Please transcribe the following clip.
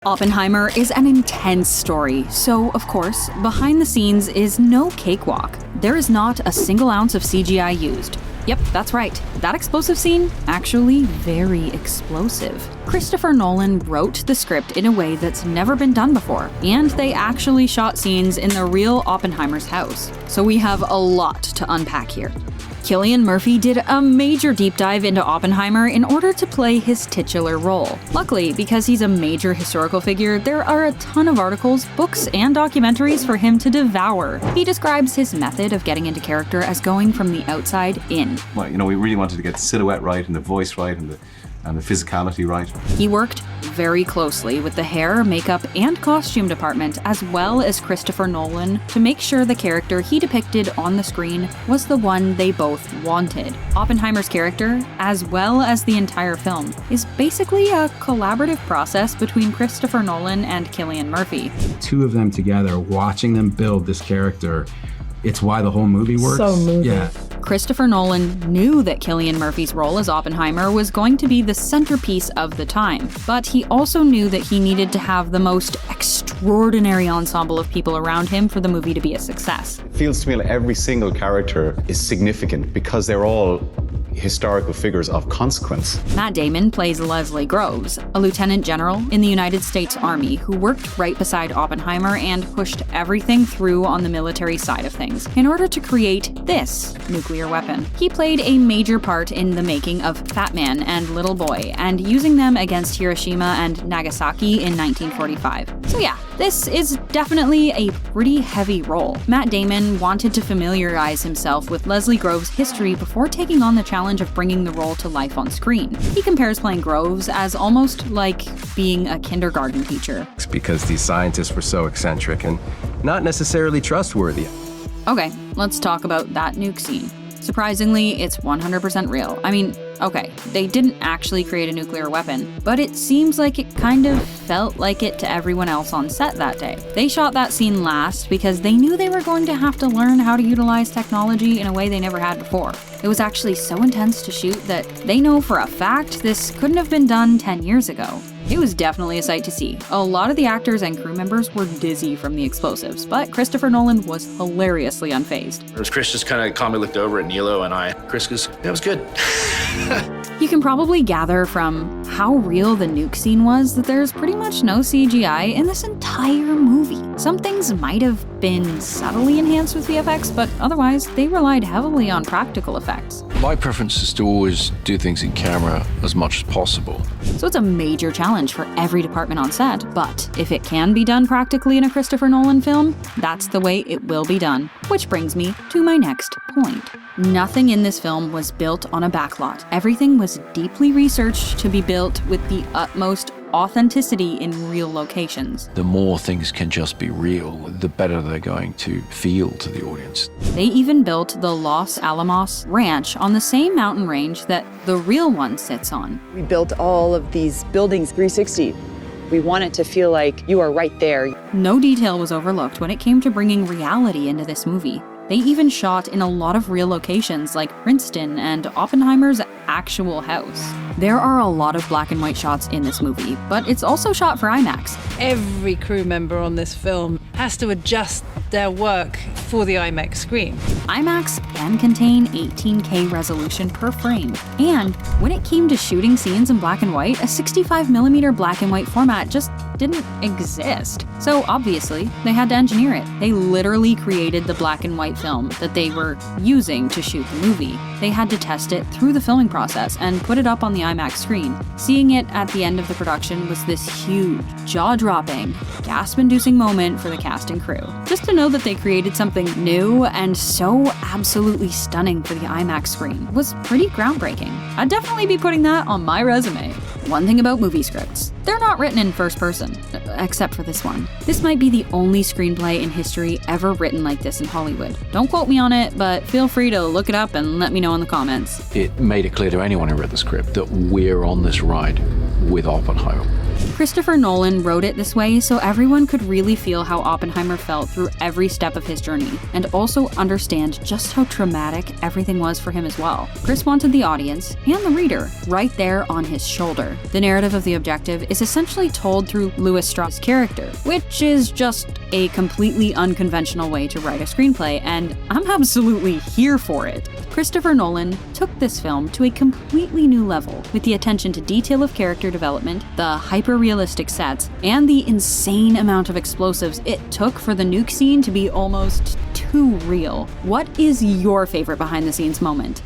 Oppenheimer is an intense story, so of course, behind the scenes is no cakewalk. There is not a single ounce of CGI used. Yep, that's right. That explosive scene, actually very explosive. Christopher Nolan wrote the script in a way that's never been done before, and they actually shot scenes in the real Oppenheimer's house. So we have a lot to unpack here. Cillian Murphy did a major deep dive into Oppenheimer in order to play his titular role. Luckily, because he's a major historical figure, there are a ton of articles, books, and documentaries for him to devour. He describes his method of getting into character as going from the outside in. Well, we really wanted to get the silhouette right and the voice right and the physicality right. He worked very closely with the hair, makeup, and costume department, as well as Christopher Nolan, to make sure the character he depicted on the screen was the one they both wanted. Oppenheimer's character, as well as the entire film, is basically a collaborative process between Christopher Nolan and Cillian Murphy. Two of them together, watching them build this character, it's why the whole movie works. So moving. Yeah. Christopher Nolan knew that Cillian Murphy's role as Oppenheimer was going to be the centerpiece of the time, but he also knew that he needed to have the most extraordinary ensemble of people around him for the movie to be a success. It feels to me like every single character is significant because they're all historical figures of consequence. Matt Damon plays Leslie Groves, a lieutenant general in the United States Army who worked right beside Oppenheimer and pushed everything through on the military side of things in order to create this nuclear weapon. He played a major part in the making of Fat Man and Little Boy and using them against Hiroshima and Nagasaki in 1945. So yeah, this is definitely a pretty heavy role. Matt Damon wanted to familiarize himself with Leslie Groves' history before taking on the challenge of bringing the role to life on screen. He compares playing Groves as almost like being a kindergarten teacher. It's because these scientists were so eccentric and not necessarily trustworthy. Okay, let's talk about that nuke scene. Surprisingly, it's 100% real. I mean, okay, they didn't actually create a nuclear weapon, but it seems like it kind of felt like it to everyone else on set that day. They shot that scene last because they knew they were going to have to learn how to utilize technology in a way they never had before. It was actually so intense to shoot that they know for a fact this couldn't have been done 10 years ago. It was definitely a sight to see. A lot of the actors and crew members were dizzy from the explosives, but Christopher Nolan was hilariously unfazed. Chris just kind of calmly looked over at Nilo and I. Chris goes, "Yeah, it was good." You can probably gather from how real the nuke scene was that there's pretty much no CGI in this entire movie. Some things might have been subtly enhanced with VFX, but otherwise they relied heavily on practical effects. My preference is to always do things in camera as much as possible. So it's a major challenge for every department on set, but if it can be done practically in a Christopher Nolan film, that's the way it will be done. Which brings me to my next point. Nothing in this film was built on a backlot. Everything was deeply researched to be built with the utmost authenticity in real locations. The more things can just be real, the better they're going to feel to the audience. They even built the Los Alamos Ranch on the same mountain range that the real one sits on. We built all of these buildings 360. We want it to feel like you are right there. No detail was overlooked when it came to bringing reality into this movie. They even shot in a lot of real locations like Princeton and Oppenheimer's actual house. There are a lot of black and white shots in this movie, but it's also shot for IMAX. Every crew member on this film has to adjust their work for the IMAX screen. IMAX can contain 18K resolution per frame, and when it came to shooting scenes in black and white, a 65mm black and white format just didn't exist. So obviously, they had to engineer it. They literally created the black and white film that they were using to shoot the movie. They had to test it through the filming process and put it up on the IMAX screen. Seeing it at the end of the production was this huge, jaw-dropping, gasp-inducing moment for the cast and crew. Just to know that they created something new and so absolutely stunning for the IMAX screen was pretty groundbreaking. I'd definitely be putting that on my resume. One thing about movie scripts, they're not written in first person, except for this one. This might be the only screenplay in history ever written like this in Hollywood. Don't quote me on it, but feel free to look it up and let me know in the comments. It made it clear to anyone who read the script that we're on this ride with Oppenheimer. Christopher Nolan wrote it this way so everyone could really feel how Oppenheimer felt through every step of his journey, and also understand just how traumatic everything was for him as well. Chris wanted the audience, and the reader, right there on his shoulder. The narrative of The Objective is essentially told through Louis Strauss' character, which is just a completely unconventional way to write a screenplay, and I'm absolutely here for it. Christopher Nolan took this film to a completely new level with the attention to detail of character development, the hyper-realistic sets, and the insane amount of explosives it took for the nuke scene to be almost too real. What is your favorite behind-the-scenes moment?